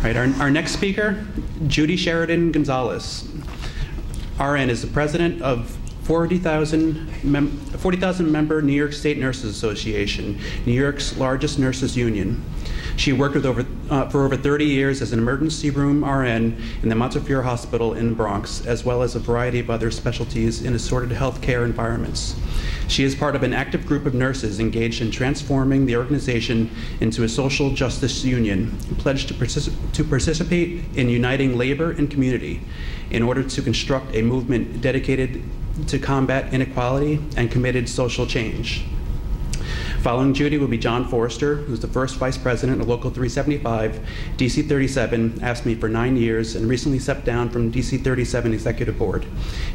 Right, our next speaker, Judy Sheridan Gonzalez. RN is the president of 40,000 member New York State Nurses Association, New York's largest nurses union. She worked for over 30 years as an emergency room RN in the Montefiore Hospital in the Bronx, as well as a variety of other specialties in assorted healthcare environments. She is part of an active group of nurses engaged in transforming the organization into a social justice union, pledged to participate in uniting labor and community in order to construct a movement dedicated to combat inequality and committed social change. Following Judy will be John Forrester, who's the first vice president of Local 375, DC 37, asked me for 9 years and recently stepped down from DC 37 Executive Board.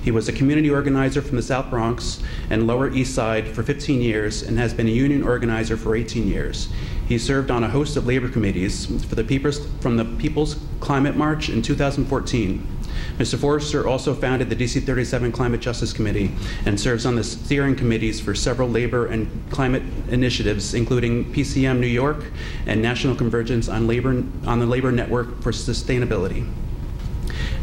He was a community organizer from the South Bronx and Lower East Side for 15 years and has been a union organizer for 18 years. He served on a host of labor committees from the People's Climate March in 2014. Mr. Forrester also founded the DC 37 Climate Justice Committee and serves on the steering committees for several labor and climate initiatives, including PCM New York and National Convergence on the Labor Network for Sustainability.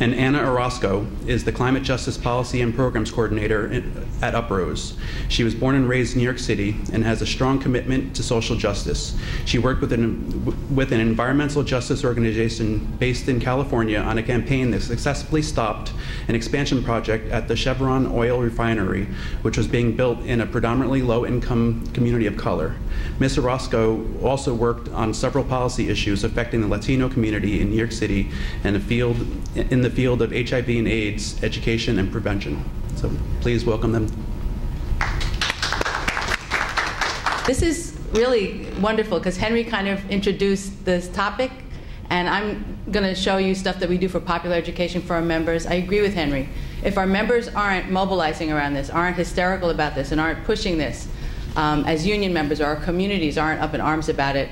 And Anna Orozco is the Climate Justice Policy and Programs Coordinator at Uprose. She was born and raised in New York City and has a strong commitment to social justice. She worked with an environmental justice organization based in California on a campaign that successfully stopped an expansion project at the Chevron oil refinery, which was being built in a predominantly low-income community of color. Ms. Orozco also worked on several policy issues affecting the Latino community in New York City and in the field of HIV and AIDS, education, and prevention. So please welcome them. This is really wonderful because Henry kind of introduced this topic, and I'm going to show you stuff that we do for popular education for our members. I agree with Henry. If our members aren't mobilizing around this, aren't hysterical about this, and aren't pushing this as union members, or our communities aren't up in arms about it,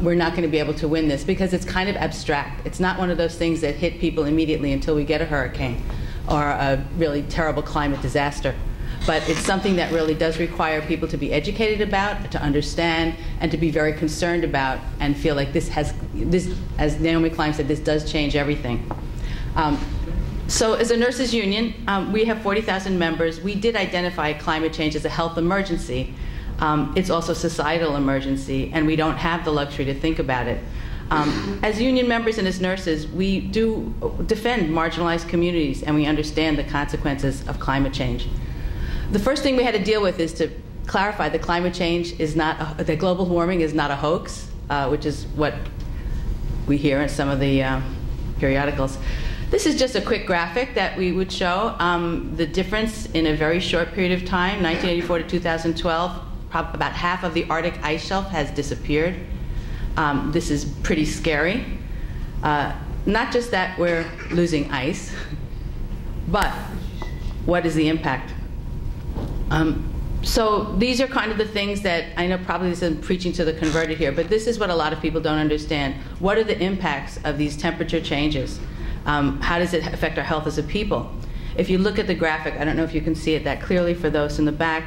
we're not going to be able to win this because it's kind of abstract. It's not one of those things that hit people immediately until we get a hurricane or a really terrible climate disaster. But it's something that really does require people to be educated about, to understand, and to be very concerned about, and feel like this, as Naomi Klein said, this does change everything. So as a nurses union, we have 40,000 members. We did identify climate change as a health emergency. It's also a societal emergency, and we don't have the luxury to think about it. As union members and as nurses, we do defend marginalized communities, and we understand the consequences of climate change. The first thing we had to deal with is to clarify that climate change is not, that global warming is not a hoax, which is what we hear in some of the periodicals. This is just a quick graphic that we would show the difference in a very short period of time, 1984 to 2012. About half of the Arctic ice shelf has disappeared. This is pretty scary. Not just that we're losing ice, but what is the impact? So these are kind of the things that, I know probably this isn't preaching to the converted here, but this is what a lot of people don't understand. What are the impacts of these temperature changes? How does it affect our health as a people? If you look at the graphic, I don't know if you can see it that clearly for those in the back,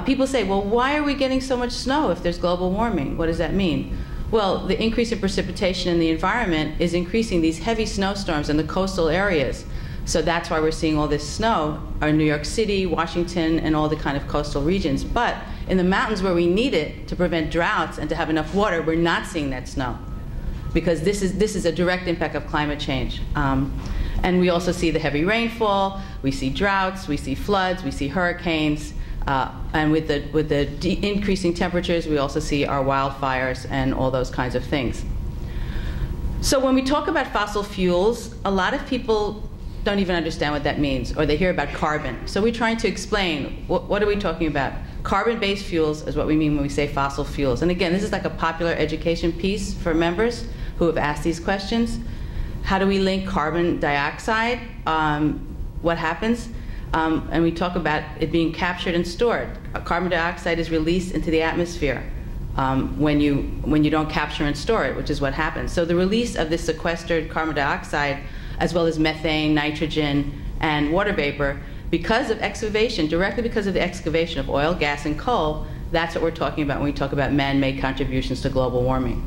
people say, well, why are we getting so much snow if there's global warming? What does that mean? Well, the increase in precipitation in the environment is increasing these heavy snowstorms in the coastal areas. So that's why we're seeing all this snow in New York City, Washington, and all the kind of coastal regions. But in the mountains where we need it to prevent droughts and to have enough water, we're not seeing that snow, because this is a direct impact of climate change. And we also see the heavy rainfall, we see droughts, we see floods, we see hurricanes. And with the increasing temperatures, we also see our wildfires and all those kinds of things. So when we talk about fossil fuels, a lot of people don't even understand what that means, or they hear about carbon. So we're trying to explain, what are we talking about? Carbon-based fuels is what we mean when we say fossil fuels. And again, this is like a popular education piece for members who have asked these questions. How do we link carbon dioxide? What happens? And we talk about it being captured and stored. Carbon dioxide is released into the atmosphere when you don't capture and store it, which is what happens. So the release of this sequestered carbon dioxide, as well as methane, nitrogen, and water vapor, because of excavation, directly because of the excavation of oil, gas, and coal, that's what we're talking about when we talk about man-made contributions to global warming.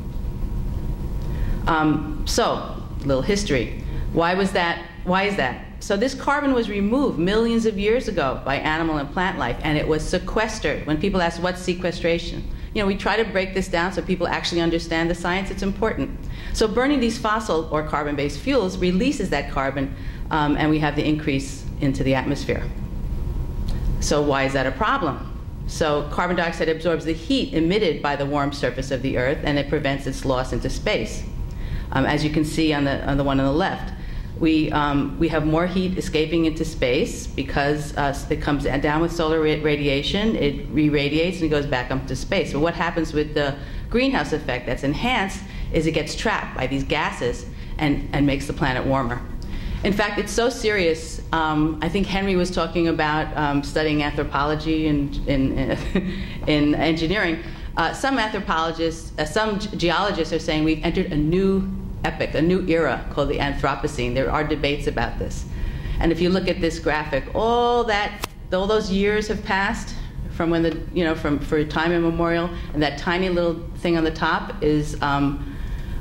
So, a little history. Why was that? Why is that? So this carbon was removed millions of years ago by animal and plant life, and it was sequestered. When people ask, what's sequestration? You know, we try to break this down so people actually understand the science. It's important. So burning these fossil or carbon-based fuels releases that carbon, and we have the increase into the atmosphere. So why is that a problem? So carbon dioxide absorbs the heat emitted by the warm surface of the Earth, and it prevents its loss into space. As you can see on the one on the left, we have more heat escaping into space because it comes down with solar radiation, it re-radiates, and it goes back up to space. But what happens with the greenhouse effect that's enhanced is it gets trapped by these gases and makes the planet warmer. In fact, it's so serious. I think Henry was talking about studying anthropology and in engineering. Some anthropologists, some geologists are saying we've entered a new epoch, a new era called the Anthropocene. There are debates about this. And if you look at this graphic, all those years have passed from when for time immemorial, and that tiny little thing on the top is our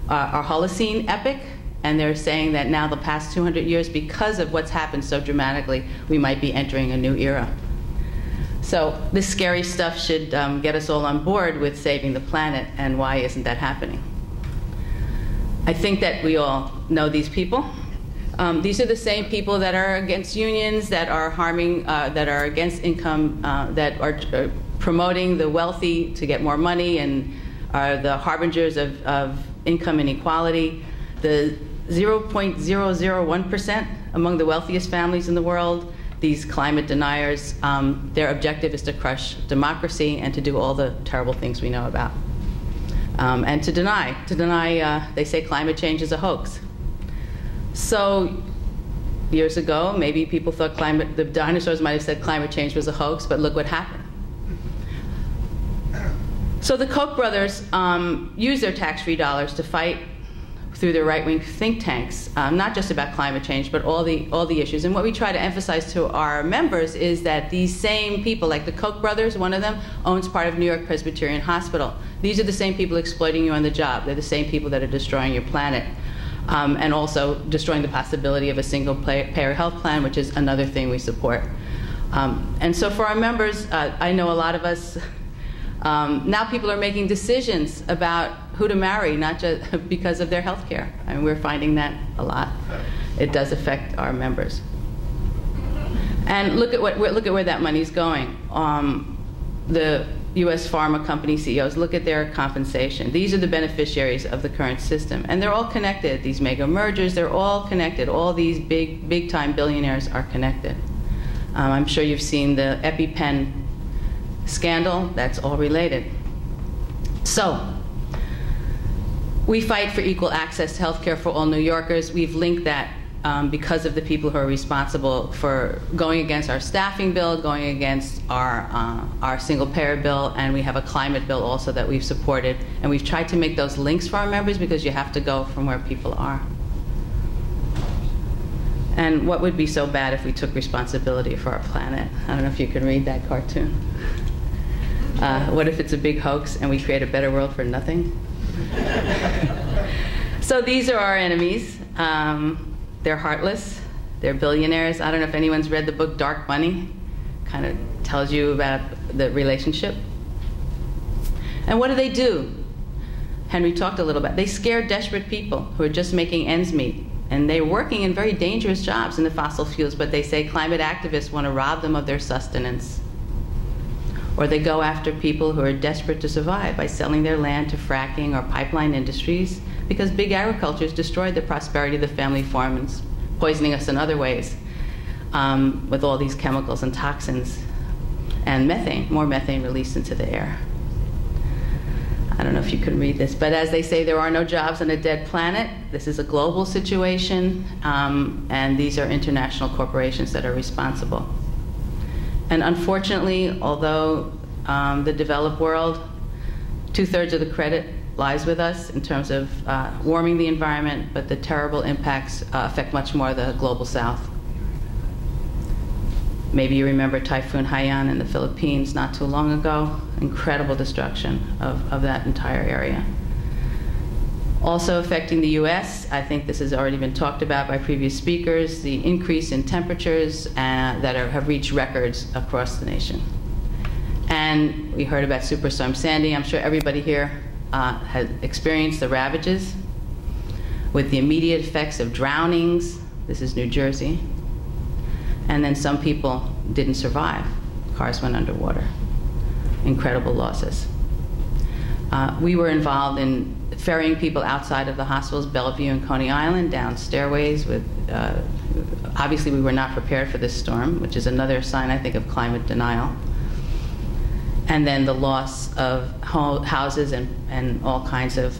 Holocene epoch. And they're saying that now the past 200 years, because of what's happened so dramatically, we might be entering a new era. So this scary stuff should get us all on board with saving the planet, and why isn't that happening? I think that we all know these people. These are the same people that are against unions, that are harming, that are against income, that are promoting the wealthy to get more money, and are the harbingers of income inequality. The 0.001% among the wealthiest families in the world, these climate deniers, their objective is to crush democracy and to do all the terrible things we know about. And to deny, they say climate change is a hoax. So years ago, maybe people thought the dinosaurs might have said climate change was a hoax, but look what happened. So the Koch brothers used their tax-free dollars to fight through their right-wing think tanks, not just about climate change, but all the issues. And what we try to emphasize to our members is that these same people, like the Koch brothers, one of them owns part of New York Presbyterian Hospital. These are the same people exploiting you on the job. They're the same people that are destroying your planet, and also destroying the possibility of a single-payer health plan, which is another thing we support. And so for our members, I know a lot of us, now people are making decisions about who to marry, not just because of their health care. I mean, we're finding that a lot. It does affect our members. And look at where that money's going. The U.S. pharma company CEOs, look at their compensation. These are the beneficiaries of the current system. And they're all connected. These mega mergers, they're all connected. All these big-time billionaires are connected. I'm sure you've seen the EpiPen scandal. That's all related. So we fight for equal access to health care for all New Yorkers. We've linked that because of the people who are responsible for going against our staffing bill, going against our single-payer bill, and we have a climate bill also that we've supported. And we've tried to make those links for our members because you have to go from where people are. And what would be so bad if we took responsibility for our planet? I don't know if you can read that cartoon. What if it's a big hoax and we create a better world for nothing? So these are our enemies. They're heartless. They're billionaires. I don't know if anyone's read the book Dark Money. Kind of tells you about the relationship. And what do? Henry talked a little about. They scare desperate people who are just making ends meet. And they're working in very dangerous jobs in the fossil fuels, but they say climate activists want to rob them of their sustenance. Or they go after people who are desperate to survive by selling their land to fracking or pipeline industries, because big agriculture has destroyed the prosperity of the family farm and poisoning us in other ways with all these chemicals and toxins and methane, more methane released into the air. I don't know if you can read this, but as they say, there are no jobs on a dead planet. This is a global situation, and these are international corporations that are responsible. And unfortunately, although the developed world, 2/3 of the credit lies with us in terms of warming the environment, but the terrible impacts affect much more the global south. Maybe you remember Typhoon Haiyan in the Philippines not too long ago. Incredible destruction of that entire area. Also affecting the U.S., I think this has already been talked about by previous speakers, the increase in temperatures that have reached records across the nation. And we heard about Superstorm Sandy. I'm sure everybody here has experienced the ravages with the immediate effects of drownings. This is New Jersey. And then some people didn't survive. Cars went underwater. Incredible losses. We were involved in ferrying people outside of the hospitals, Bellevue and Coney Island, down stairways with, obviously we were not prepared for this storm, which is another sign, I think, of climate denial. And then the loss of houses and all kinds of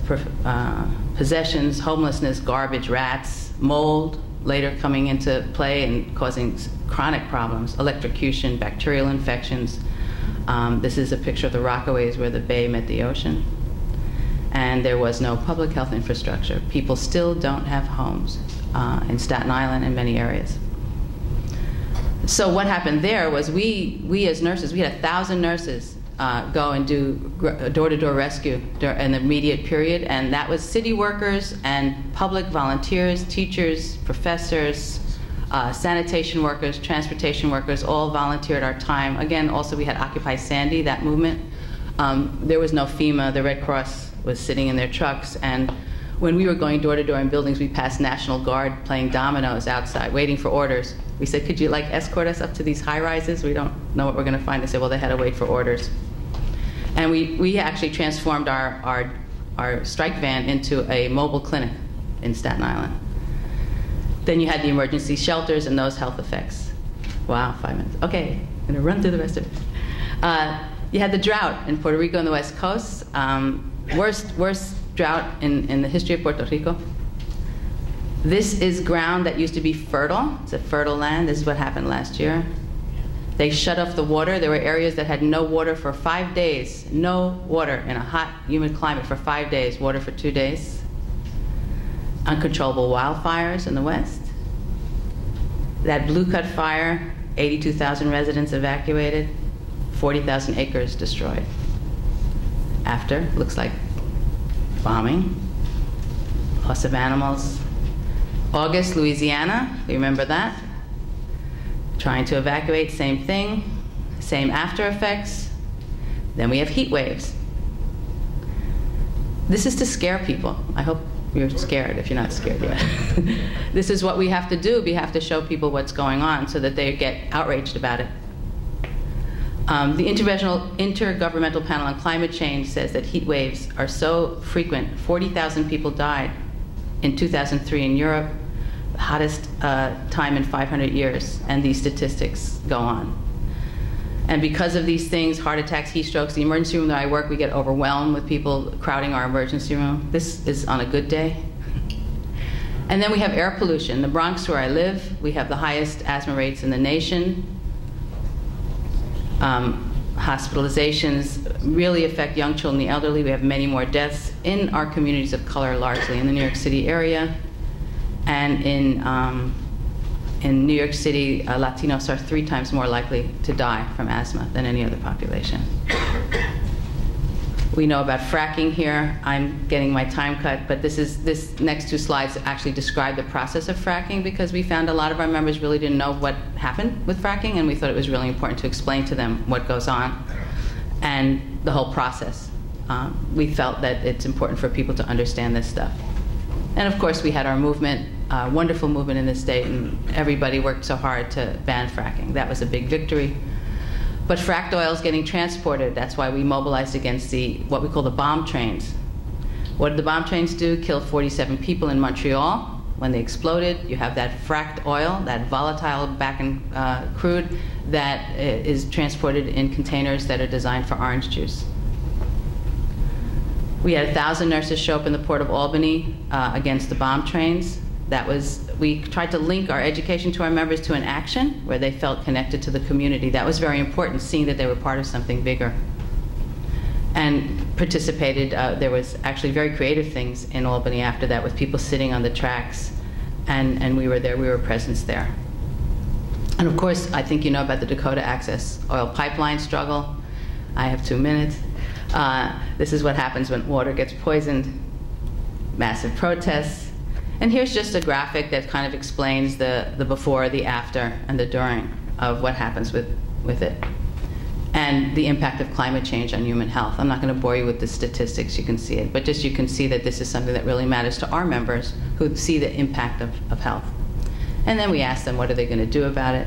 possessions, homelessness, garbage, rats, mold, later coming into play and causing chronic problems, electrocution, bacterial infections. This is a picture of the Rockaways where the bay met the ocean. And there was no public health infrastructure. People still don't have homes in Staten Island and many areas. So what happened there was we as nurses, we had 1,000 nurses go and do door-to-door rescue in the immediate period, and that was city workers and public volunteers, teachers, professors, sanitation workers, transportation workers, all volunteered our time. Again, also we had Occupy Sandy, that movement. There was no FEMA, the Red Cross was sitting in their trucks, and when we were going door to door in buildings, we passed National Guard playing dominoes outside, waiting for orders. We said, could you escort us up to these high rises? We don't know what we're gonna find. They said, well, they had to wait for orders. And we actually transformed our strike van into a mobile clinic in Staten Island. Then you had the emergency shelters and those health effects. Wow, 5 minutes. Okay, I'm gonna run through the rest of it. You had the drought in Puerto Rico and the West Coast. Worst drought in the history of Puerto Rico. This is ground that used to be fertile. It's a fertile land. This is what happened last year. They shut off the water. There were areas that had no water for 5 days. No water in a hot, humid climate for 5 days. Water for 2 days. Uncontrollable wildfires in the West. That Blue Cut fire, 82,000 residents evacuated, 40,000 acres destroyed. After, looks like bombing, loss of animals. August, Louisiana, you remember that? Trying to evacuate, same thing, same after effects. Then we have heat waves. This is to scare people. I hope you're scared if you're not scared yet. This is what we have to do. We have to show people what's going on so that they get outraged about it. The Intergovernmental Panel on Climate Change says that heat waves are so frequent. 40,000 people died in 2003 in Europe, the hottest time in 500 years, and these statistics go on. And because of these things, heart attacks, heat strokes, the emergency room that I work, we get overwhelmed with people crowding our emergency room. This is on a good day. And then we have air pollution. The Bronx, where I live, we have the highest asthma rates in the nation. Hospitalizations really affect young children and the elderly. We have many more deaths in our communities of color, largely in the New York City area. And in New York City, Latinos are 3 times more likely to die from asthma than any other population. We know about fracking here. I'm getting my time cut, but this next 2 slides actually describe the process of fracking, because we found a lot of our members really didn't know what happened with fracking, and we thought it was really important to explain to them what goes on and the whole process. We felt that it's important for people to understand this stuff. And of course, we had our movement, wonderful movement in the state, and everybody worked so hard to ban fracking. That was a big victory. But fracked oil is getting transported. That's why we mobilized against what we call the bomb trains. What did the bomb trains do? Kill 47 people in Montreal. When they exploded, you have that fracked oil, that volatile back-end crude, that is transported in containers that are designed for orange juice. We had 1,000 nurses show up in the Port of Albany against the bomb trains. We tried to link our education to our members to an action where they felt connected to the community. That was very important, seeing that they were part of something bigger. And participated, there was actually very creative things in Albany after that, with people sitting on the tracks, and we were there, we were a presence there. And of course, I think you know about the Dakota Access Oil Pipeline struggle. I have 2 minutes. This is what happens when water gets poisoned. massive protests. And here's just a graphic that kind of explains the before, the after, and the during of what happens with it, and the impact of climate change on human health. I'm not going to bore you with the statistics, you can see it, but just you can see that this is something that really matters to our members who see the impact of health. And then we ask them, what are they going to do about it?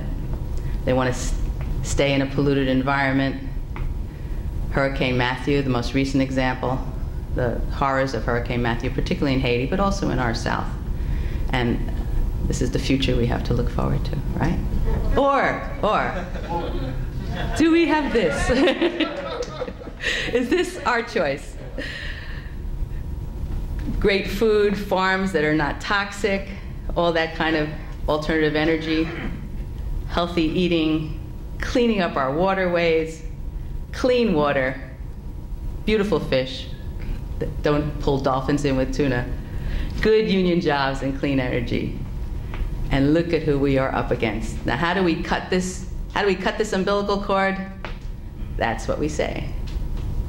They want to stay in a polluted environment. Hurricane Matthew, the most recent example, the horrors of Hurricane Matthew, particularly in Haiti, but also in our South. And this is the future we have to look forward to, right? Or, do we have this? Is this our choice? Great food, farms that are not toxic, all that kind of alternative energy, healthy eating, cleaning up our waterways, clean water, beautiful fish. Don't pull dolphins in with tuna. Good union jobs and clean energy. And look at who we are up against. Now, how do we cut this? How do we cut this umbilical cord? That's what we say.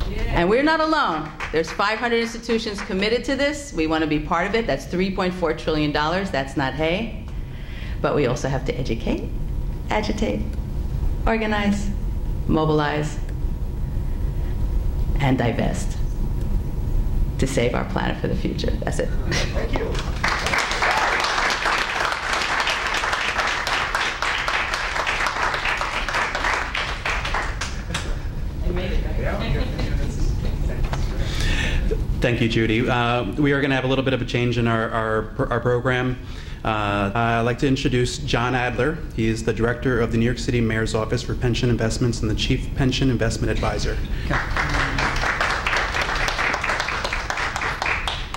Yeah. And we're not alone. There's 500 institutions committed to this. We want to be part of it. That's $3.4 trillion. That's not hay. But we also have to educate, agitate, organize, mobilize, and divest to save our planet for the future. That's it. Thank you. Thank you, Judy. We are going to have a little bit of a change in our program. I'd like to introduce John Adler. He is the director of the New York City Mayor's Office for Pension Investments and the Chief Pension Investment Advisor.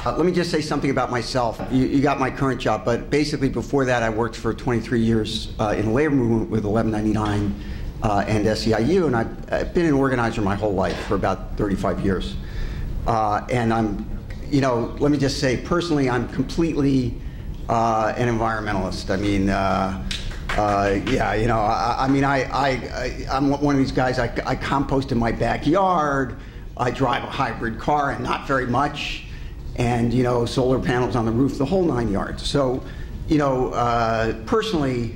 Let me just say something about myself. You got my current job, but basically before that I worked for 23 years in the labor movement with 1199 and SEIU, and I've been an organizer my whole life for about 35 years. And I'm, let me just say personally, I'm completely an environmentalist. I mean, I'm one of these guys, I compost in my backyard, I drive a hybrid car and not very much, and solar panels on the roof, the whole 9 yards. So, personally,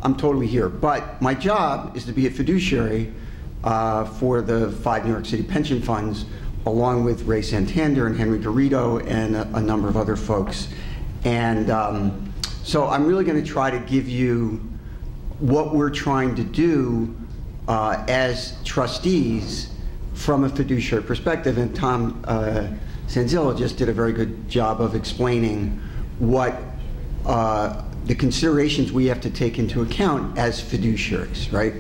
I'm totally here. But my job is to be a fiduciary for the 5 New York City pension funds, along with Ray Santander and Henry Garrido and a number of other folks. And so I'm really going to try to give you what we're trying to do as trustees from a fiduciary perspective. And Tom Sanzillo just did a very good job of explaining what the considerations we have to take into account as fiduciaries, right?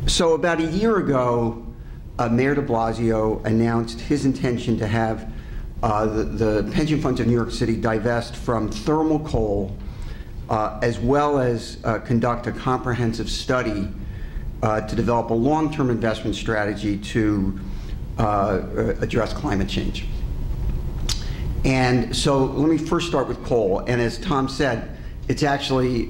So about a year ago, Mayor de Blasio announced his intention to have the pension funds of New York City divest from thermal coal, as well as conduct a comprehensive study to develop a long-term investment strategy to address climate change. And so let me first start with coal. And as Tom said, it's actually,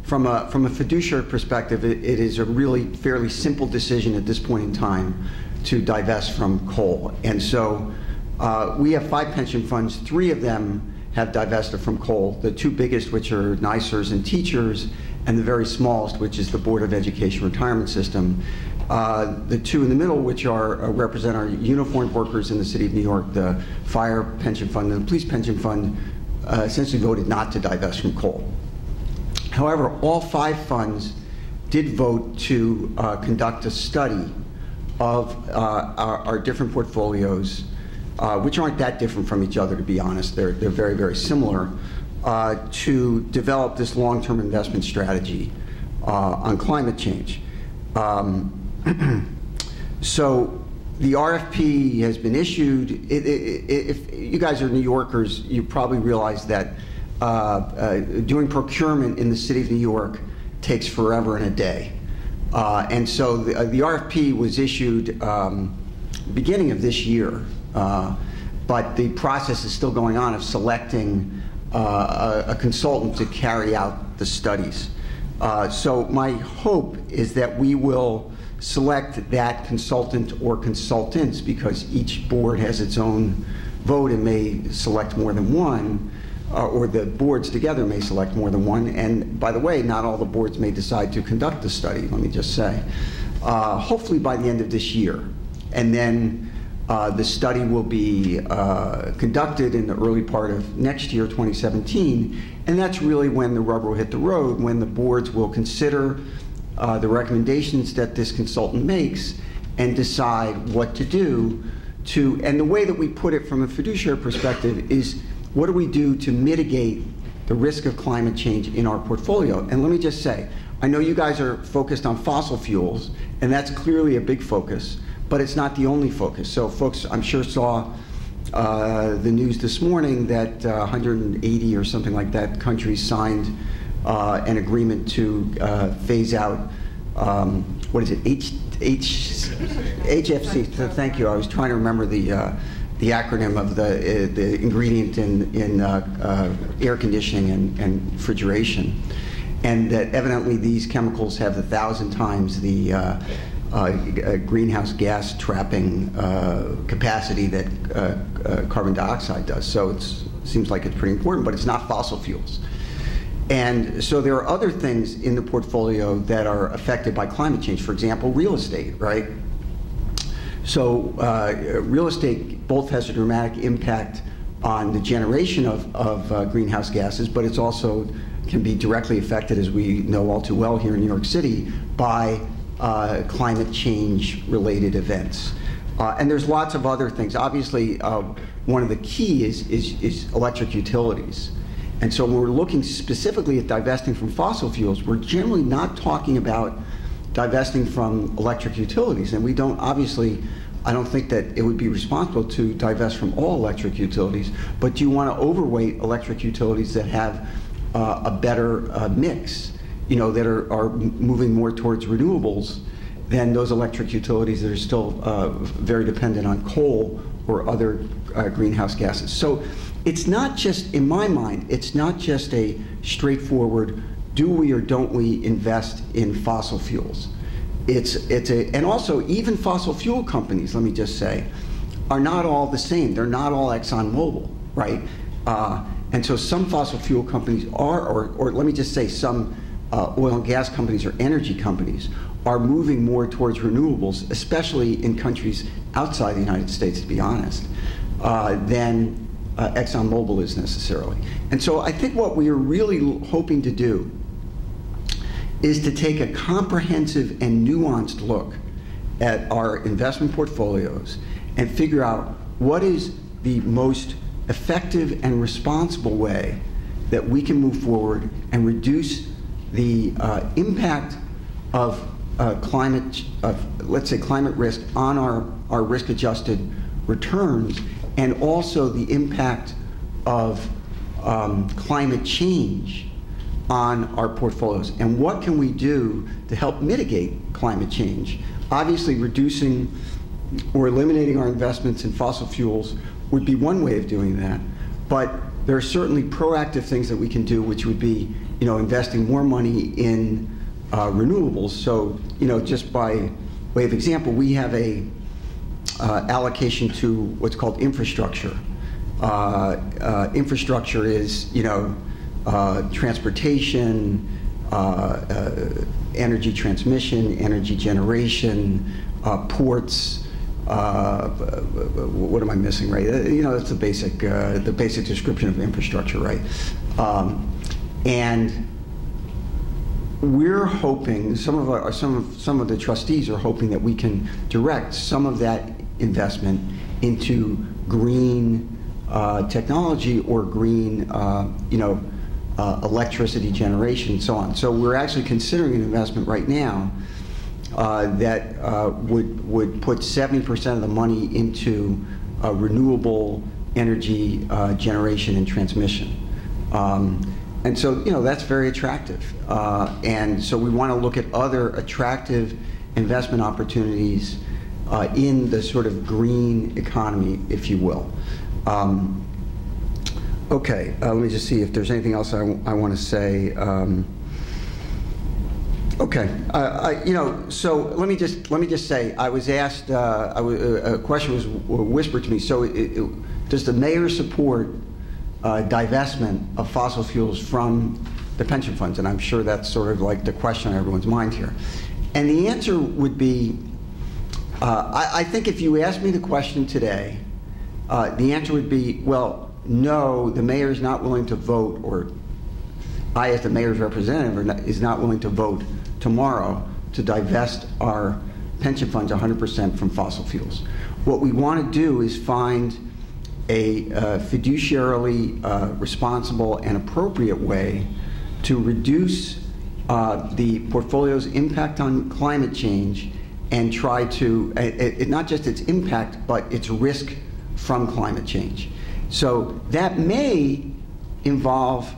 from a fiduciary perspective, it is a really fairly simple decision at this point in time to divest from coal. And so we have 5 pension funds. 3 of them have divested from coal. The 2 biggest, which are NYSERS and Teachers, and the very smallest, which is the Board of Education Retirement System. The 2 in the middle, which are represent our uniformed workers in the city of New York, the Fire Pension Fund and the Police Pension Fund, essentially voted not to divest from coal. However, all 5 funds did vote to conduct a study of our different portfolios, which aren't that different from each other, to be honest. They're very, very similar, to develop this long-term investment strategy on climate change. So the RFP has been issued. If you guys are New Yorkers, you probably realize that doing procurement in the city of New York takes forever and a day. And so the RFP was issued beginning of this year, but the process is still going on of selecting a consultant to carry out the studies. So my hope is that we will select that consultant or consultants, because each board has its own vote and may select more than one, or the boards together may select more than one. And by the way, not all the boards may decide to conduct the study, let me just say. Hopefully by the end of this year. And then the study will be conducted in the early part of next year, 2017, and that's really when the rubber will hit the road, when the boards will consider the recommendations that this consultant makes and decide what to do to, and the way that we put it from a fiduciary perspective is, what do we do to mitigate the risk of climate change in our portfolio? And let me just say, I know you guys are focused on fossil fuels, and that's clearly a big focus, but it's not the only focus. So folks, I'm sure, saw the news this morning that 180 or something like that countries signed an agreement to phase out, what is it, HFC. So thank you. I was trying to remember the acronym of the ingredient in air conditioning and refrigeration, and that evidently these chemicals have 1,000 times the greenhouse gas trapping capacity that carbon dioxide does. So it seems like it's pretty important, but it's not fossil fuels. And so there are other things in the portfolio that are affected by climate change. For example, real estate, right? So real estate both has a dramatic impact on the generation of greenhouse gases, but it's also can be directly affected, as we know all too well here in New York City, by climate change related events. And there's lots of other things. Obviously, one of the key is electric utilities. And so when we're looking specifically at divesting from fossil fuels, we're generally not talking about divesting from electric utilities. And we don't, obviously, I don't think that it would be responsible to divest from all electric utilities, but do you want to overweight electric utilities that have a better mix, you know, that are moving more towards renewables than those electric utilities that are still very dependent on coal or other greenhouse gases. So it's not just, in my mind, it's not just a straightforward, do we or don't we invest in fossil fuels? And also even fossil fuel companies, let me just say, are not all the same. They're not all ExxonMobil, right? And so some fossil fuel companies are, or let me just say some oil and gas companies or energy companies are moving more towards renewables, especially in countries outside the United States, to be honest, than ExxonMobil is necessarily. And so I think what we are really hoping to do is to take a comprehensive and nuanced look at our investment portfolios and figure out what is the most effective and responsible way that we can move forward and reduce the impact of let's say climate risk on our risk-adjusted returns, and also the impact of climate change on our portfolios. And what can we do to help mitigate climate change? Obviously, reducing or eliminating our investments in fossil fuels would be one way of doing that, but there are certainly proactive things that we can do, which would be, you know, investing more money in renewables. So, you know, just by way of example, we have a allocation to what's called infrastructure. Infrastructure is, you know, transportation, energy transmission, energy generation, ports. What am I missing, right? You know, that's the basic description of infrastructure, right? And we're hoping, some of the trustees are hoping that we can direct some of that investment into green technology or green, you know, electricity generation and so on. So we're actually considering an investment right now that would put 70% of the money into renewable energy generation and transmission. And so, you know, that's very attractive. And so we want to look at other attractive investment opportunities in the sort of green economy, if you will. Okay, let me just see if there's anything else I want to say. Okay, so let me just say, I was asked, a question was whispered to me. So, does the mayor support divestment of fossil fuels from the pension funds? And I'm sure that's sort of like the question on everyone's mind here. And the answer would be, I think if you asked me the question today, the answer would be, well, no, the mayor is not willing to vote, or I, as the mayor's representative, is not willing to vote tomorrow to divest our pension funds 100% from fossil fuels. What we want to do is find a fiduciarily responsible and appropriate way to reduce the portfolio's impact on climate change and try to, not just its impact, but its risk from climate change. So that may involve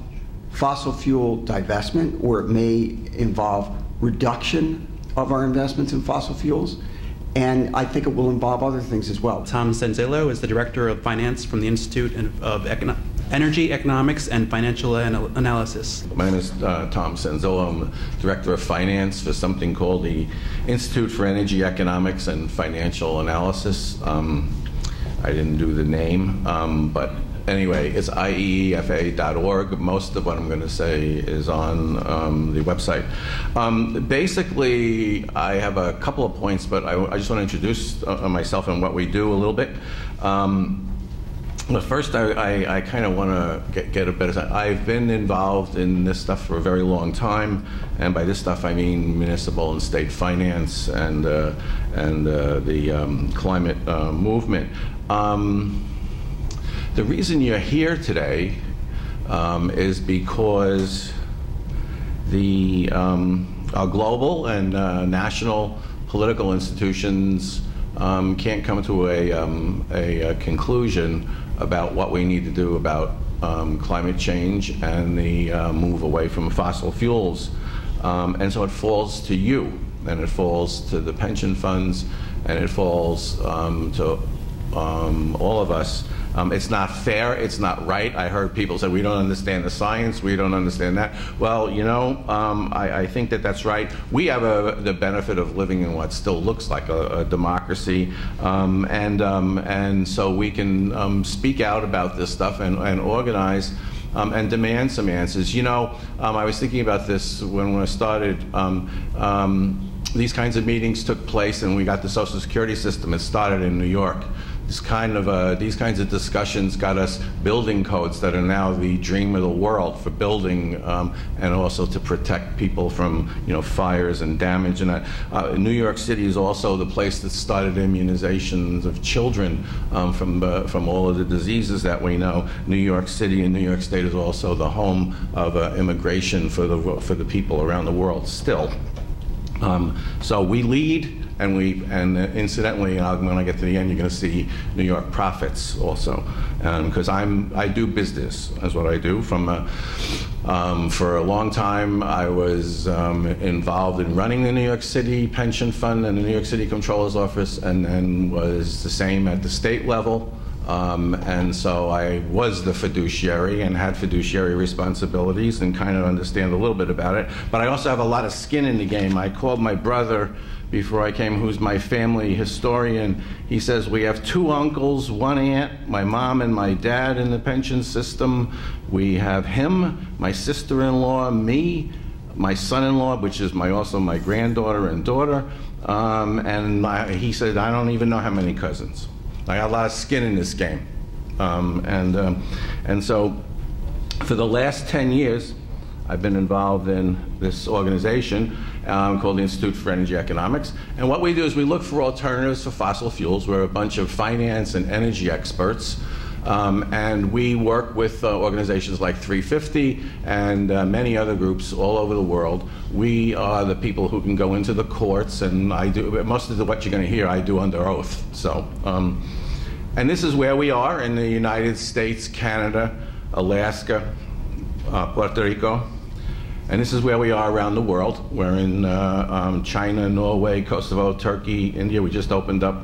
fossil fuel divestment, or it may involve reduction of our investments in fossil fuels, and I think it will involve other things as well. Tom Senzillo is the Director of Finance from the Institute of Energy Economics and Financial Analysis. My name is Tom Senzillo. I'm Director of Finance for something called the Institute for Energy Economics and Financial Analysis. I didn't do the name, but anyway, it's IEEFA.org. Most of what I'm going to say is on the website. Basically, I have a couple of points, but I just want to introduce myself and what we do a little bit. But first, I kind of want to get a better sense. I've been involved in this stuff for a very long time, and by this stuff I mean municipal and state finance and the climate movement. The reason you're here today is because our global and national political institutions can't come to a conclusion about what we need to do about climate change and the move away from fossil fuels. And so it falls to you, and it falls to the pension funds, and it falls to all of us. It's not fair, it's not right. I heard people say, we don't understand the science, we don't understand that. Well, I think that that's right. We have the benefit of living in what still looks like a democracy, and so we can speak out about this stuff and organize and demand some answers. I was thinking about this when I started. These kinds of meetings took place, and we got the Social Security system. It started in New York. These kinds of discussions got us building codes that are now the dream of the world for building, and also to protect people from fires and damage. And New York City is also the place that started immunizations of children from all of the diseases that we know. New York City and New York State is also the home of immigration for the people around the world still. So we lead. And incidentally, when I get to the end, you're going to see New York profits also, because I do business. That's what I do. For a long time, I was involved in running the New York City Pension Fund and the New York City Comptroller's Office, and then was the same at the state level. And so I was the fiduciary and had fiduciary responsibilities and kind of understand a little bit about it. But I also have a lot of skin in the game. I called my brother before I came, who's my family historian. He says, we have 2 uncles, 1 aunt, my mom and my dad in the pension system. We have him, my sister-in-law, me, my son-in-law, which is also my granddaughter and daughter. He said, I don't even know how many cousins. I got a lot of skin in this game. And so for the last 10 years, I've been involved in this organization called the Institute for Energy Economics. And what we do is we look for alternatives for fossil fuels. We're a bunch of finance and energy experts. And we work with organizations like 350 and many other groups all over the world. We are the people who can go into the courts, and I do most of what you're going to hear I do under oath. So, and this is where we are in the United States, Canada, Alaska, Puerto Rico. And this is where we are around the world. We're in China, Norway, Kosovo, Turkey, India. We just opened up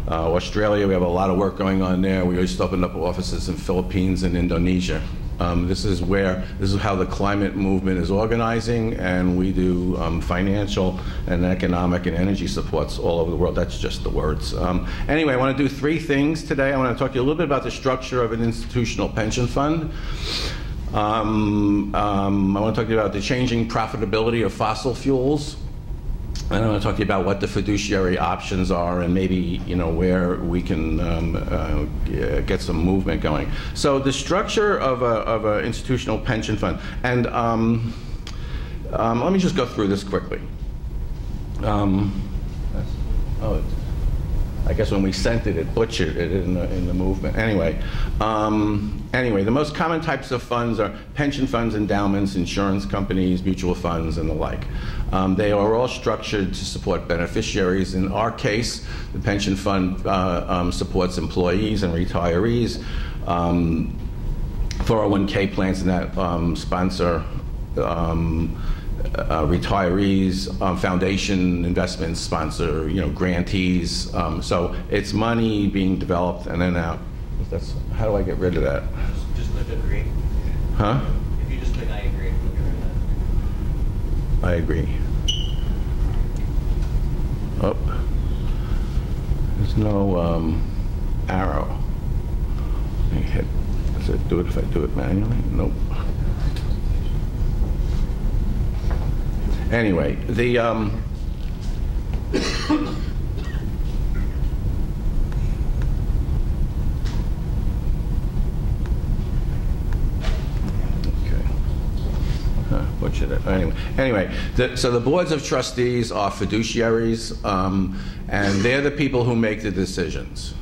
Australia, we have a lot of work going on there. We just opened up offices in Philippines and Indonesia. This is how the climate movement is organizing, and we do financial and economic and energy supports all over the world. That's just the words. Anyway, I want to do 3 things today. I want to talk to you a little bit about the structure of an institutional pension fund. I want to talk to you about the changing profitability of fossil fuels. And I want to talk to you about what the fiduciary options are and maybe, where we can get some movement going. So the structure of an institutional pension fund, and let me just go through this quickly. I guess when we sent it, it butchered it in the movement. Anyway, the most common types of funds are pension funds, endowments, insurance companies, mutual funds, and the like. They are all structured to support beneficiaries. In our case, the pension fund supports employees and retirees. 401k plans that sponsor retirees, foundation investments sponsor, grantees. So it's money being developed and then out. How do I get rid of that? Just click agree. Huh? If you just click I agree, we'll get rid of that. I agree. Oh, there's no arrow. Does it do it if I do it manually? Nope. Anyway, the Anyway, so the boards of trustees are fiduciaries, and they're the people who make the decisions.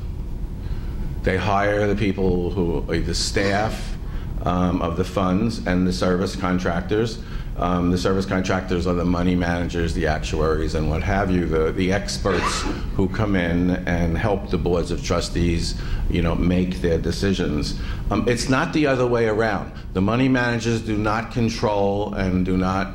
They hire the people who are the staff of the funds and the service contractors. The service contractors are the money managers, the actuaries, and what have you, the experts who come in and help the boards of trustees, make their decisions. It's not the other way around. The money managers do not control and do not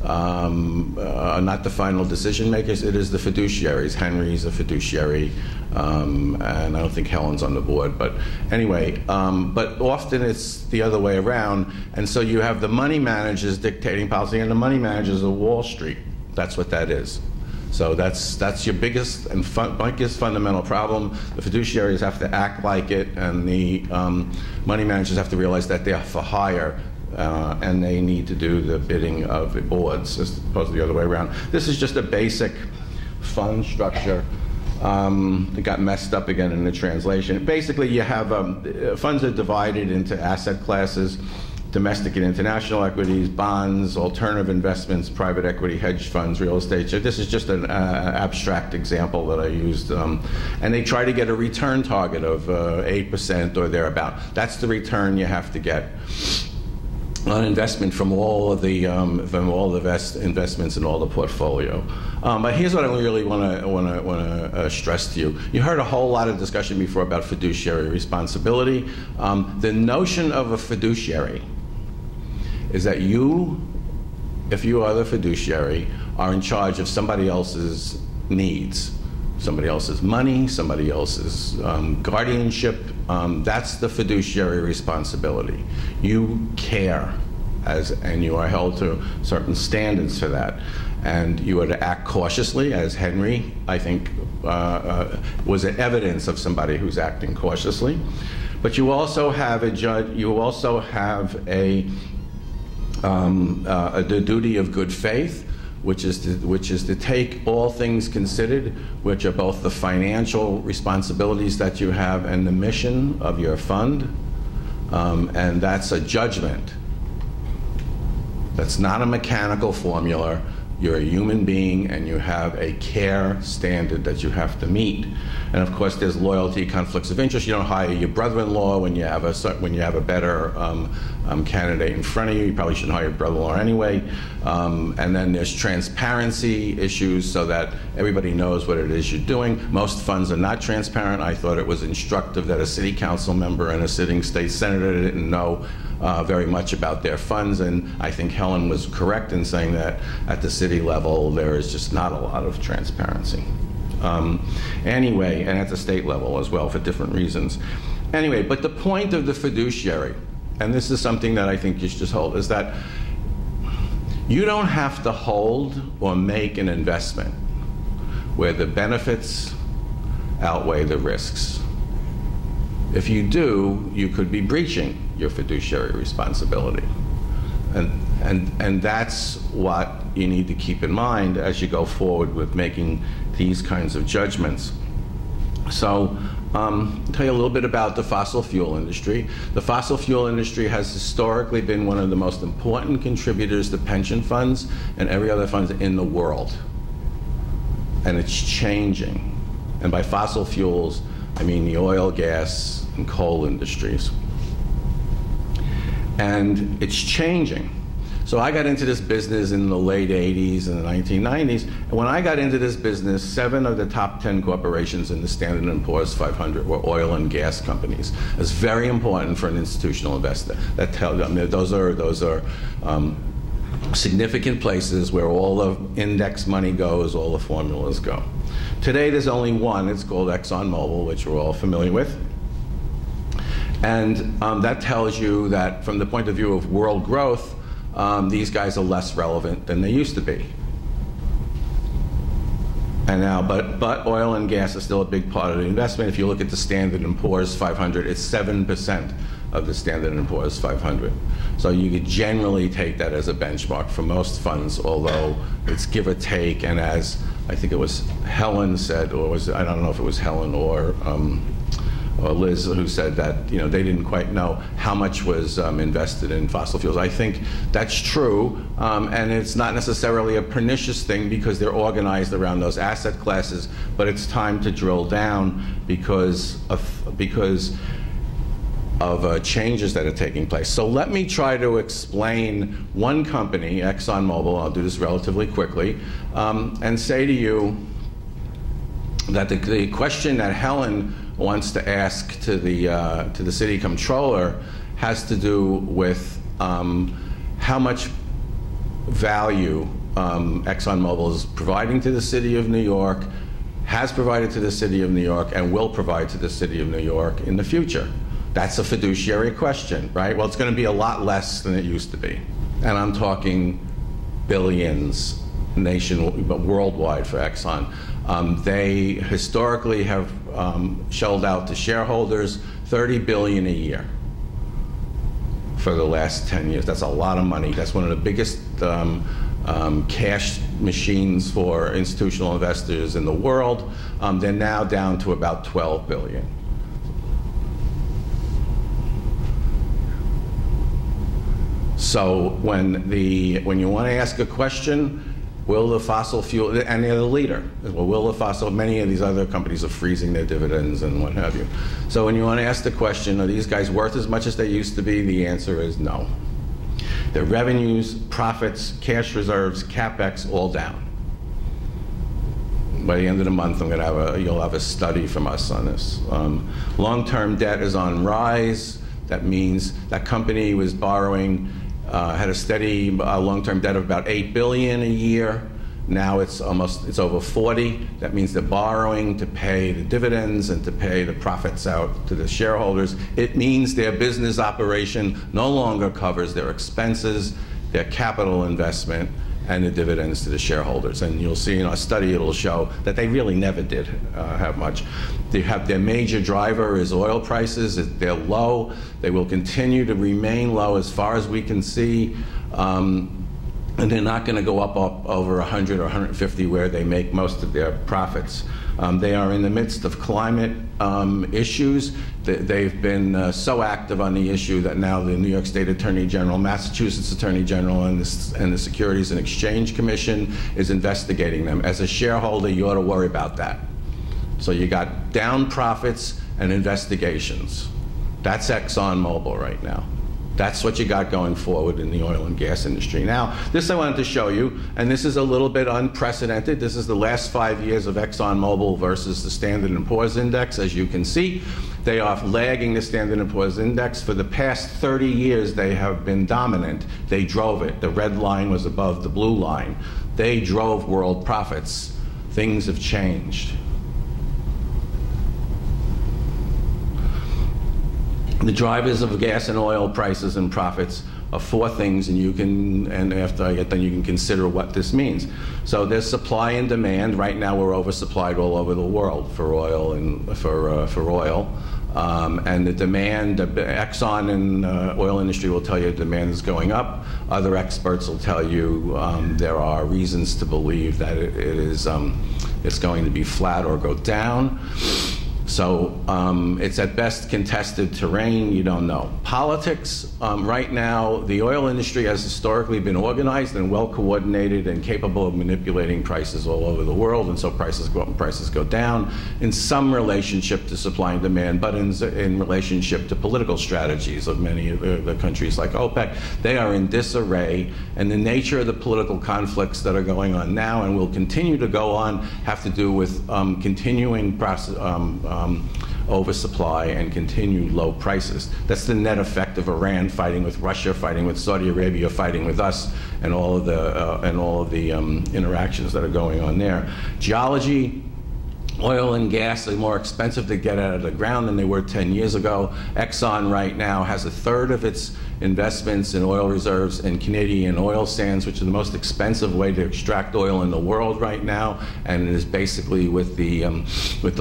are not the final decision makers. It is the fiduciaries. Henry's a fiduciary, and I don't think Helen's on the board. But anyway, but often it's the other way around. And so you have the money managers dictating policy, and the money managers of Wall Street. That's what that is. So that's your biggest and biggest fundamental problem. The fiduciaries have to act like it, and the money managers have to realize that they're for hire. And they need to do the bidding of the boards as opposed to the other way around. This is just a basic fund structure that got messed up again in the translation. Basically, you have funds are divided into asset classes: domestic and international equities, bonds, alternative investments, private equity, hedge funds, real estate. So this is just an abstract example that I used. And they try to get a return target of 8% or thereabout. That's the return you have to get on investment from all of the investments in all the portfolio. But here's what I really want to stress to you. You heard a whole lot of discussion before about fiduciary responsibility. The notion of a fiduciary is that you, if you are the fiduciary, are in charge of somebody else's needs. Somebody else's money, somebody else's guardianship. That's the fiduciary responsibility. You care, and you are held to certain standards for that. And you are to act cautiously, as Henry, I think, was evidence of somebody who's acting cautiously. But you also have a judge. You also have the duty of good faith, which is to take all things considered, which are both the financial responsibilities that you have and the mission of your fund, and that's a judgment. That's not a mechanical formula. You're a human being, and you have a care standard that you have to meet. And of course, there's loyalty, conflicts of interest. You don't hire your brother-in-law when you have a better candidate in front of you. You probably shouldn't hire your brother-in-law anyway. And then there's transparency issues, so that everybody knows what it is you're doing. Most funds are not transparent. I thought it was instructive that a city council member and a sitting state senator didn't know very much about their funds, and I think Helen was correct in saying that at the city level there is just not a lot of transparency. Anyway, and at the state level as well for different reasons. Anyway, but the point of the fiduciary, and this is something that I think you should just hold, is that you don't have to hold or make an investment where the benefits outweigh the risks. If you do, you could be breaching your fiduciary responsibility. And that's what you need to keep in mind as you go forward with making these kinds of judgments. So I'll tell you a little bit about the fossil fuel industry. The fossil fuel industry has historically been one of the most important contributors to pension funds and every other fund in the world. And it's changing. And by fossil fuels, I mean the oil, gas, and coal industries. And it's changing. So I got into this business in the late 80s and the 1990s. And when I got into this business, 7 of the top 10 corporations in the Standard & Poor's 500 were oil and gas companies. It's very important for an institutional investor. That tells them those are significant places where all the index money goes, all the formulas go. Today there's only one. It's called ExxonMobil, which we're all familiar with. And that tells you that from the point of view of world growth, these guys are less relevant than they used to be. And now, but oil and gas is still a big part of the investment. If you look at the Standard & Poor's 500, it's 7% of the Standard & Poor's 500. So you could generally take that as a benchmark for most funds, although it's give or take. And as I think it was Helen said, or was I don't know if it was Helen or Liz who said that they didn't quite know how much was invested in fossil fuels. I think that's true, and it's not necessarily a pernicious thing because they're organized around those asset classes. But it's time to drill down because of changes that are taking place. So let me try to explain one company, ExxonMobil. I'll do this relatively quickly, and say to you that the question that Helen wants to ask to the city comptroller has to do with how much value ExxonMobil is providing to the city of New York, has provided to the city of New York, and will provide to the city of New York in the future. That's a fiduciary question, right? Well, it's going to be a lot less than it used to be. And I'm talking billions worldwide for Exxon. They historically have shelled out to shareholders $30 billion a year for the last 10 years. That's a lot of money. That's one of the biggest cash machines for institutional investors in the world. They're now down to about $12 billion. So when you want to ask a question, will the fossil fuel, and they're the leader, well, will the fossil, many of these other companies are freezing their dividends and what have you. So when you want to ask the question, are these guys worth as much as they used to be? The answer is no. Their revenues, profits, cash reserves, CapEx, all down. By the end of the month, you'll have a study from us on this. Long-term debt is on rise. That means that company was borrowing, had a steady long-term debt of about $8 billion a year. Now it's over 40. That means they're borrowing to pay the dividends and to pay the profits out to the shareholders. It means their business operation no longer covers their expenses, their capital investment, and the dividends to the shareholders. And you'll see in our study, it'll show that they really never did have much. Their major driver is oil prices. They're low. They will continue to remain low as far as we can see. And they're not going to go up over 100 or 150 where they make most of their profits. They are in the midst of climate issues. They've been so active on the issue that now the New York State Attorney General, Massachusetts Attorney General, and the Securities and Exchange Commission is investigating them. As a shareholder, you ought to worry about that. So you got down profits and investigations. That's ExxonMobil right now. That's what you got going forward in the oil and gas industry. Now, this I wanted to show you, and this is a little bit unprecedented. This is the last 5 years of ExxonMobil versus the Standard & Poor's Index. As you can see, they are lagging the Standard & Poor's Index. For the past 30 years, they have been dominant. They drove it. The red line was above the blue line. They drove world profits. Things have changed. The drivers of gas and oil prices and profits are four things, and after I get done, you can consider what this means. So there's supply and demand. Right now, we're oversupplied all over the world for oil and for oil. And the demand, Exxon and oil industry will tell you demand is going up. Other experts will tell you there are reasons to believe that it's going to be flat or go down. So it's at best contested terrain. You don't know. Politics, right now, the oil industry has historically been organized and well coordinated and capable of manipulating prices all over the world, and so prices go up and prices go down in some relationship to supply and demand, but in relationship to political strategies of many of the countries like OPEC. They are in disarray, and the nature of the political conflicts that are going on now and will continue to go on have to do with continuing oversupply and continued low prices. That's the net effect of Iran fighting with Russia, fighting with Saudi Arabia, fighting with us, and all of the interactions that are going on there. Geology. Oil and gas are more expensive to get out of the ground than they were 10 years ago. Exxon right now has a third of its investments in oil reserves in Canadian oil sands, which is the most expensive way to extract oil in the world right now, and it is basically with the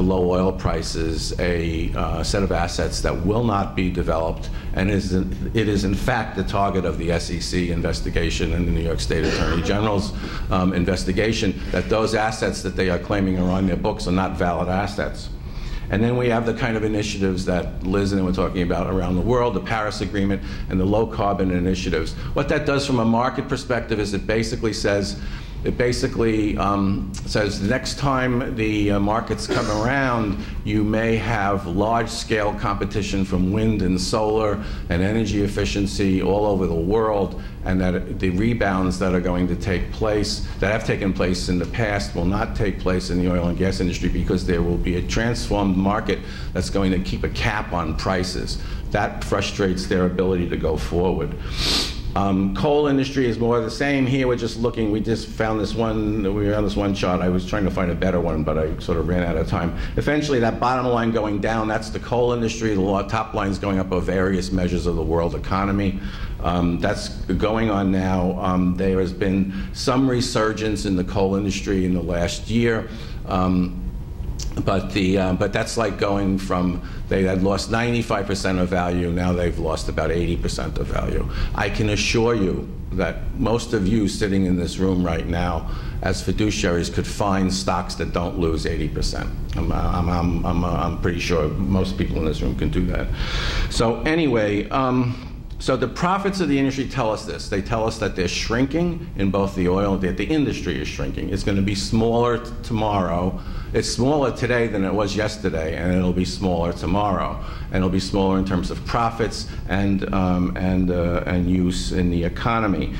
low oil prices a set of assets that will not be developed, and it is in fact the target of the SEC investigation and the New York State Attorney General's investigation, that those assets that they are claiming are on their books are not valid assets. And then we have the kind of initiatives that Liz and I were talking about around the world, the Paris Agreement and the low carbon initiatives. What that does from a market perspective is it basically says the next time the markets come around, you may have large-scale competition from wind and solar and energy efficiency all over the world, and that the rebounds that are going to take place, that have taken place in the past, will not take place in the oil and gas industry because there will be a transformed market that's going to keep a cap on prices. That frustrates their ability to go forward. Coal industry is more the same. Here we're just looking, we just found this one, we were on this one chart. I was trying to find a better one, but I sort of ran out of time. Essentially, that bottom line going down, that's the coal industry. The top line is going up of various measures of the world economy. That's going on now. There has been some resurgence in the coal industry in the last year. But that's like going from, they had lost 95% of value, now they've lost about 80% of value. I can assure you that most of you sitting in this room right now as fiduciaries could find stocks that don't lose 80%. I'm pretty sure most people in this room can do that. So anyway, so the profits of the industry tell us this. They tell us that they're shrinking in both the oil, that the industry is shrinking. It's going to be smaller tomorrow. It's smaller today than it was yesterday, and it'll be smaller tomorrow. And it'll be smaller in terms of profits and use in the economy.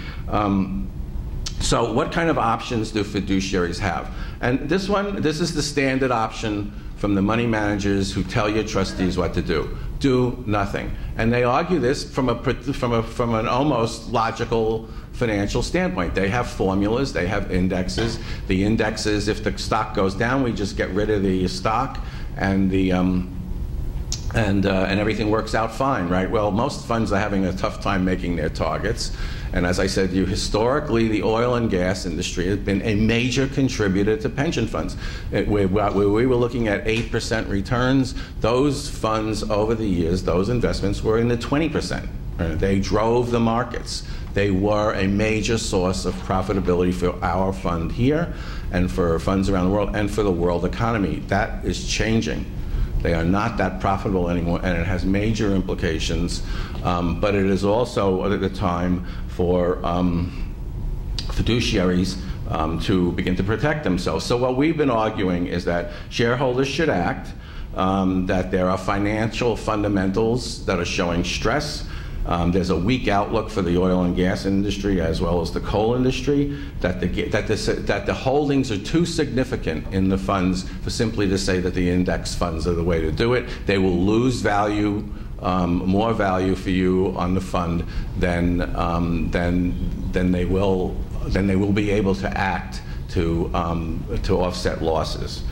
So what kind of options do fiduciaries have? And this is the standard option from the money managers who tell your trustees what to do. Do nothing. And they argue this from an almost logical financial standpoint. They have formulas, they have indexes. The indexes, if the stock goes down, we just get rid of the stock, and and everything works out fine, right? Well, most funds are having a tough time making their targets. And as I said to you, historically, the oil and gas industry has been a major contributor to pension funds. Where we were looking at 8% returns, those funds over the years, those investments were in the 20%. They drove the markets. They were a major source of profitability for our fund here and for funds around the world and for the world economy. That is changing. They are not that profitable anymore, and it has major implications. But it is also at the time for fiduciaries to begin to protect themselves. So what we've been arguing is that shareholders should act, that there are financial fundamentals that are showing stress. There's a weak outlook for the oil and gas industry as well as the coal industry, that the holdings are too significant in the funds for simply to say that the index funds are the way to do it. They will lose value, more value for you on the fund than they will be able to act to offset losses.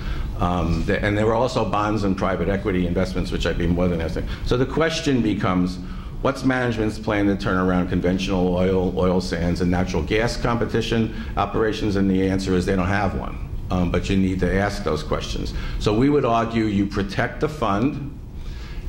And there were also bonds and private equity investments, which I'd be more than interested in. So the question becomes, what's management's plan to turn around conventional oil sands and natural gas competition operations? And the answer is they don't have one. But you need to ask those questions. So we would argue you protect the fund,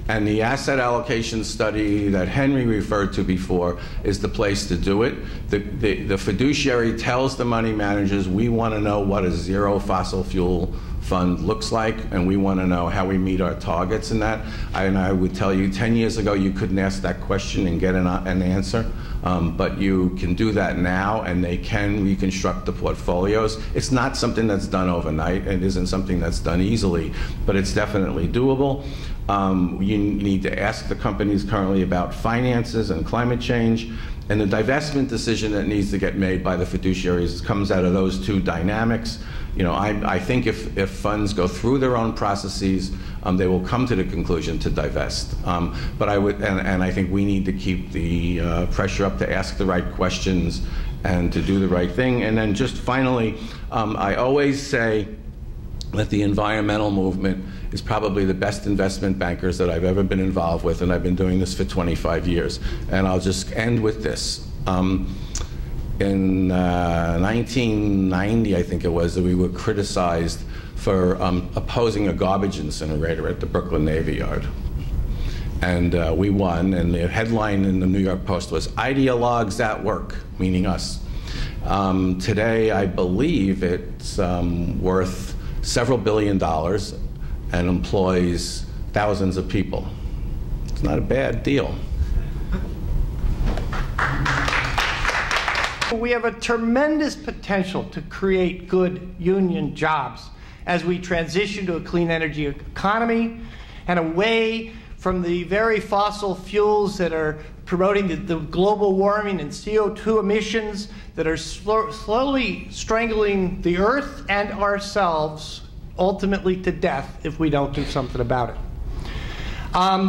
and the asset allocation study that Henry referred to before is the place to do it. The fiduciary tells the money managers, we want to know what a zero fossil fuel fund looks like, and we want to know how we meet our targets in that. And I would tell you, 10 years ago, you couldn't ask that question and get an answer. But you can do that now, and they can reconstruct the portfolios. It's not something that's done overnight. It isn't something that's done easily, but it's definitely doable. You need to ask the companies currently about finances and climate change, and the divestment decision that needs to get made by the fiduciaries comes out of those two dynamics. You know, I think if funds go through their own processes, they will come to the conclusion to divest. But I would, and I think we need to keep the pressure up to ask the right questions and to do the right thing. And then just finally, I always say that the environmental movement is probably the best investment bankers that I've ever been involved with, and I've been doing this for 25 years. And I'll just end with this. In 1990, I think it was, that we were criticized for opposing a garbage incinerator at the Brooklyn Navy Yard. And we won, and the headline in the New York Post was, "Ideologues at work," meaning us. Today, I believe it's worth several $billion and employs thousands of people. It's not a bad deal. We have a tremendous potential to create good union jobs as we transition to a clean energy economy and away from the very fossil fuels that are promoting the global warming and CO2 emissions that are slowly strangling the earth and ourselves, ultimately to death, if we don't do something about it.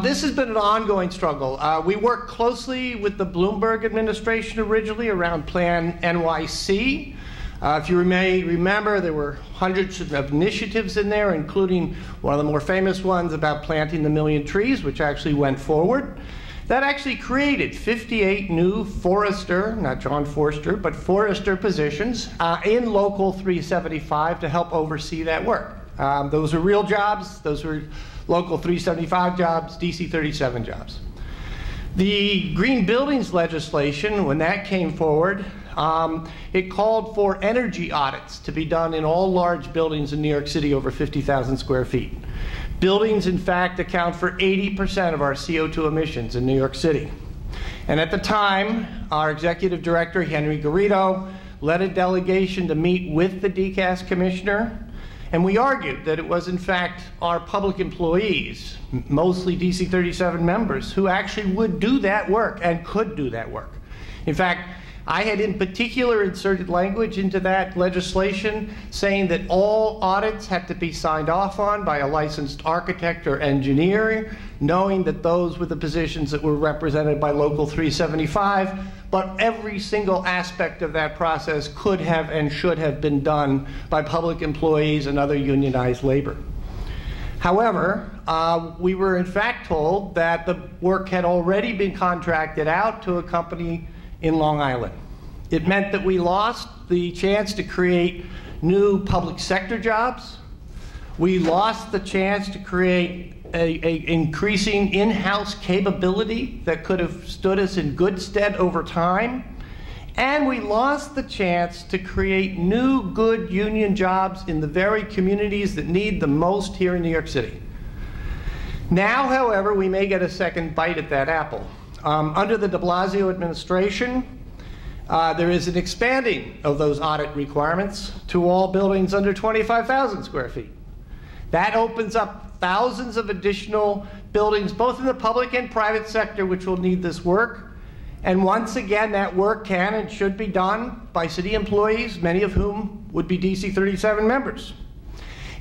This has been an ongoing struggle. We worked closely with the Bloomberg administration originally around Plan NYC. If you may remember, there were hundreds of initiatives in there, including one of the more famous ones about planting 1 million trees, which actually went forward. That actually created 58 new Forester, not John Forster, but Forester positions in Local 375 to help oversee that work. Those are real jobs. Those were Local 375 jobs, DC 37 jobs. The green buildings legislation, when that came forward, it called for energy audits to be done in all large buildings in New York City over 50,000 square feet. Buildings, in fact, account for 80% of our CO2 emissions in New York City. And at the time, our executive director, Henry Garrido, led a delegation to meet with the DCAS commissioner. And we argued that it was, in fact, our public employees, mostly DC 37 members, who actually would do that work and could do that work. In fact, I had in particular inserted language into that legislation saying that all audits had to be signed off on by a licensed architect or engineer, knowing that those were the positions that were represented by Local 375, but every single aspect of that process could have and should have been done by public employees and other unionized labor. However, we were in fact told that the work had already been contracted out to a company in Long Island. It meant that we lost the chance to create new public sector jobs. We lost the chance to create a increasing in-house capability that could have stood us in good stead over time. And we lost the chance to create new good union jobs in the very communities that need the most here in New York City. Now, however, we may get a second bite at that apple. Under the de Blasio administration, there is an expanding of those audit requirements to all buildings under 25,000 square feet. That opens up thousands of additional buildings, both in the public and private sector, which will need this work. And once again, that work can and should be done by city employees, many of whom would be DC 37 members.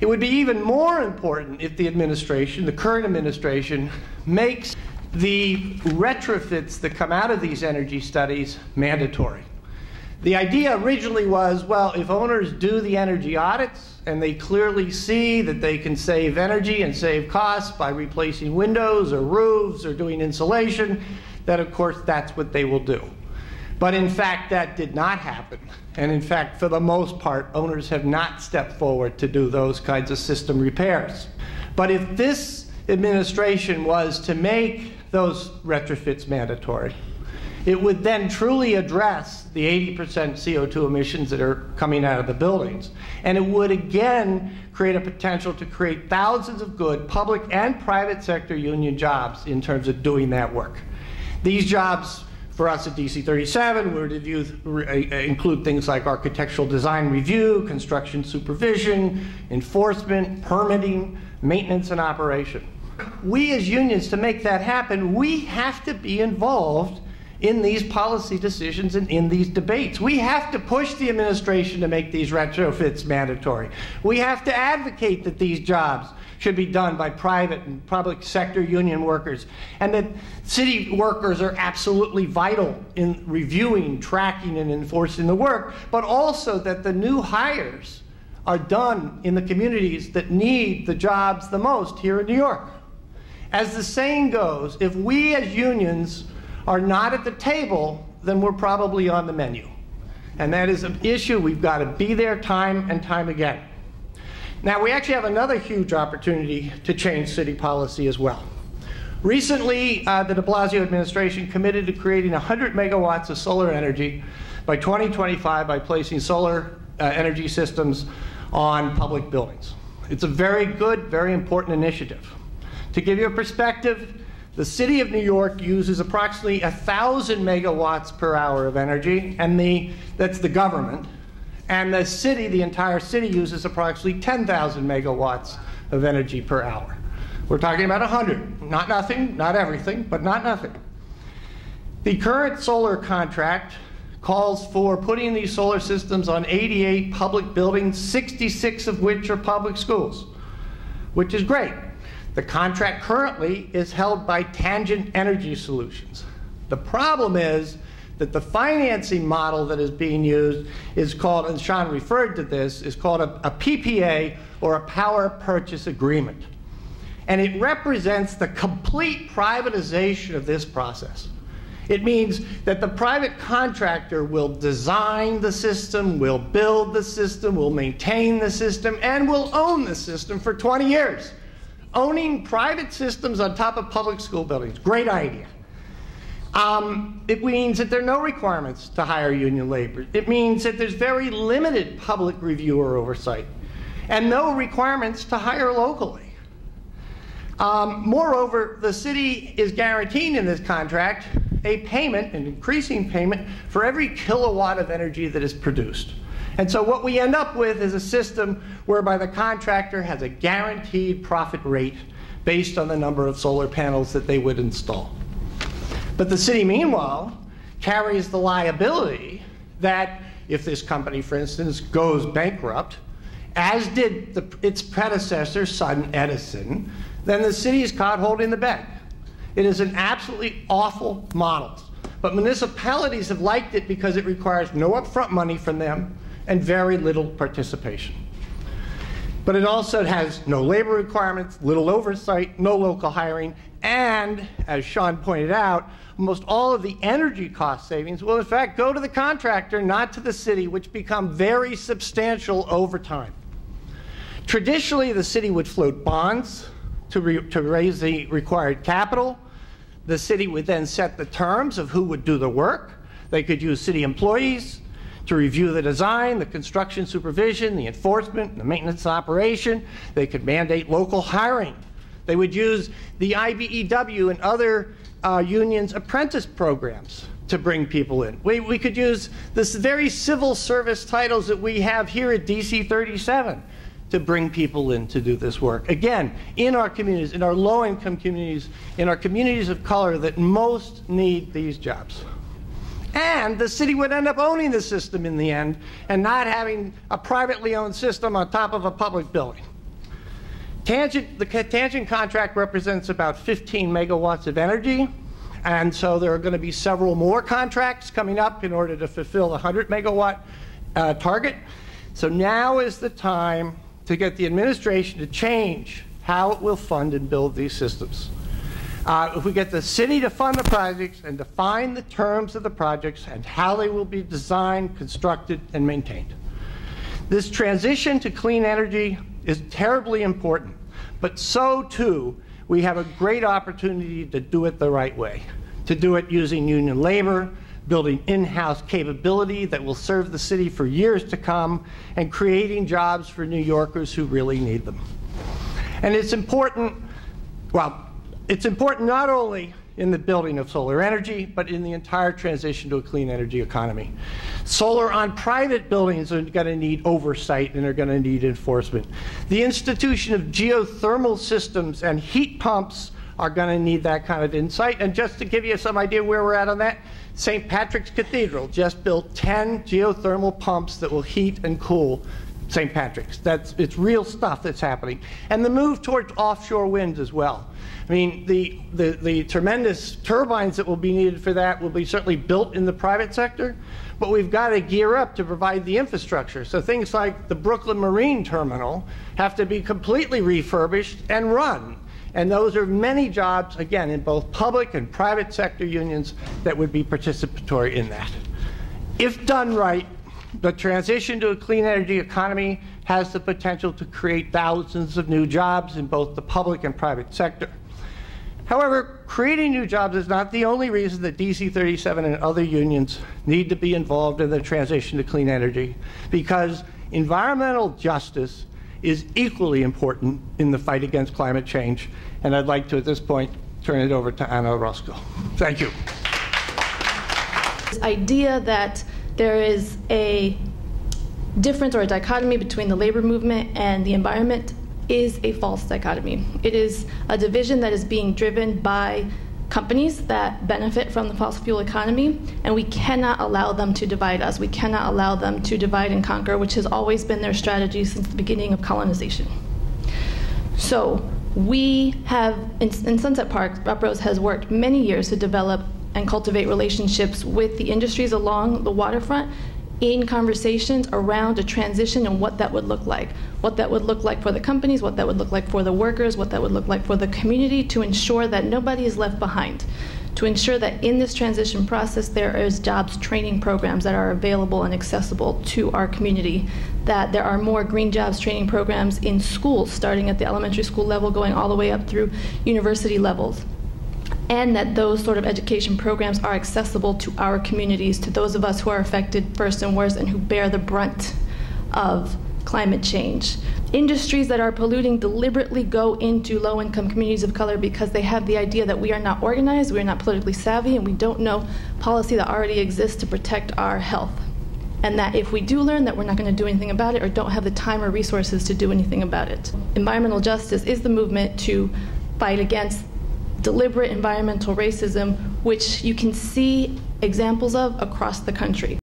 It would be even more important if the administration, the current administration, makes the retrofits that come out of these energy studies mandatory. The idea originally was, well, if owners do the energy audits, and they clearly see that they can save energy and save costs by replacing windows or roofs or doing insulation, that of course that's what they will do. But in fact, that did not happen. And in fact, for the most part, owners have not stepped forward to do those kinds of system repairs. But if this administration was to make those retrofits mandatory, it would then truly address the 80% CO2 emissions that are coming out of the buildings. And it would again create a potential to create thousands of good public and private sector union jobs in terms of doing that work. These jobs for us at DC 37 would include things like architectural design review, construction supervision, enforcement, permitting, maintenance, and operation. We as unions, to make that happen, we have to be involved in these policy decisions and in these debates. We have to push the administration to make these retrofits mandatory. We have to advocate that these jobs should be done by private and public sector union workers, and that city workers are absolutely vital in reviewing, tracking, and enforcing the work, but also that the new hires are done in the communities that need the jobs the most here in New York. As the saying goes, if we as unions are not at the table, then we're probably on the menu. And that is an issue we've got to be there time and time again. Now, we actually have another huge opportunity to change city policy as well. Recently, the de Blasio administration committed to creating 100 megawatts of solar energy by 2025 by placing solar energy systems on public buildings. It's a very good, very important initiative. To give you a perspective, the city of New York uses approximately 1,000 megawatts per hour of energy, and that's the government. And the city, the entire city, uses approximately 10,000 megawatts of energy per hour. We're talking about 100. Not nothing, not everything, but not nothing. The current solar contract calls for putting these solar systems on 88 public buildings, 66 of which are public schools, which is great. The contract currently is held by Tangent Energy Solutions. The problem is that the financing model that is being used is called, and Sean referred to this, is called a PPA, or a power purchase agreement. And it represents the complete privatization of this process. It means that the private contractor will design the system, will build the system, will maintain the system, and will own the system for 20 years. Owning private systems on top of public school buildings, great idea. It means that there are no requirements to hire union labor. It means that there's very limited public review or oversight, and no requirements to hire locally. Moreover, the city is guaranteeing in this contract a payment, an increasing payment, for every kilowatt of energy that is produced. And so what we end up with is a system whereby the contractor has a guaranteed profit rate based on the number of solar panels that they would install. But the city, meanwhile, carries the liability that if this company, for instance, goes bankrupt, as did its predecessor, son Edison, then the city is caught holding the bag. It is an absolutely awful model. But municipalities have liked it because it requires no upfront money from them and very little participation. But it also has no labor requirements, little oversight, no local hiring, and, as Sean pointed out, almost all of the energy cost savings will in fact go to the contractor, not to the city, which become very substantial over time. Traditionally, the city would float bonds to raise the required capital. The city would then set the terms of who would do the work. They could use city employees to review the design, the construction supervision, the enforcement, the maintenance operation. They could mandate local hiring. They would use the IBEW and other unions' apprentice programs to bring people in. We could use this very civil service titles that we have here at DC 37 to bring people in to do this work. Again, in our communities, in our low-income communities, in our communities of color that most need these jobs. And the city would end up owning the system in the end and not having a privately owned system on top of a public building. The Tangent contract represents about 15 megawatts of energy, and so there are going to be several more contracts coming up in order to fulfill the 100 megawatt target. So now is the time to get the administration to change how it will fund and build these systems. If we get the city to fund the projects and define the terms of the projects and how they will be designed, constructed, and maintained. This transition to clean energy is terribly important, but so too, we have a great opportunity to do it the right way, to do it using union labor, building in-house capability that will serve the city for years to come, and creating jobs for New Yorkers who really need them. And it's important, well, it's important not only in the building of solar energy, but in the entire transition to a clean energy economy. Solar on private buildings are going to need oversight and are going to need enforcement. The institution of geothermal systems and heat pumps are going to need that kind of insight. And just to give you some idea where we're at on that, St. Patrick's Cathedral just built 10 geothermal pumps that will heat and cool St. Patrick's. It's real stuff that's happening. And the move towards offshore winds as well. I mean, the tremendous turbines that will be needed for that will be certainly built in the private sector, but we've got to gear up to provide the infrastructure. So things like the Brooklyn Marine Terminal have to be completely refurbished and run. And those are many jobs, again, in both public and private sector unions that would be participatory in that. If done right, the transition to a clean energy economy has the potential to create thousands of new jobs in both the public and private sector. However, creating new jobs is not the only reason that DC 37 and other unions need to be involved in the transition to clean energy, because environmental justice is equally important in the fight against climate change. And I'd like to, at this point, turn it over to Anna Orozco. Thank you. This idea that there is a difference or a dichotomy between the labor movement and the environment is a false dichotomy. It is a division that is being driven by companies that benefit from the fossil fuel economy, and we cannot allow them to divide us. We cannot allow them to divide and conquer, which has always been their strategy since the beginning of colonization. So we have, in Sunset Park, Uprose has worked many years to develop and cultivate relationships with the industries along the waterfront in conversations around a transition and what that would look like. What that would look like for the companies, what that would look like for the workers, what that would look like for the community, to ensure that nobody is left behind. To ensure that in this transition process there is jobs training programs that are available and accessible to our community, that there are more green jobs training programs in schools, starting at the elementary school level, going all the way up through university levels. And that those sort of education programs are accessible to our communities, to those of us who are affected first and worst and who bear the brunt of climate change. Industries that are polluting deliberately go into low-income communities of color because they have the idea that we are not organized, we are not politically savvy, and we don't know policy that already exists to protect our health. And that if we do learn that we're not going to do anything about it or don't have the time or resources to do anything about it. Environmental justice is the movement to fight against deliberate environmental racism, which you can see examples of across the country.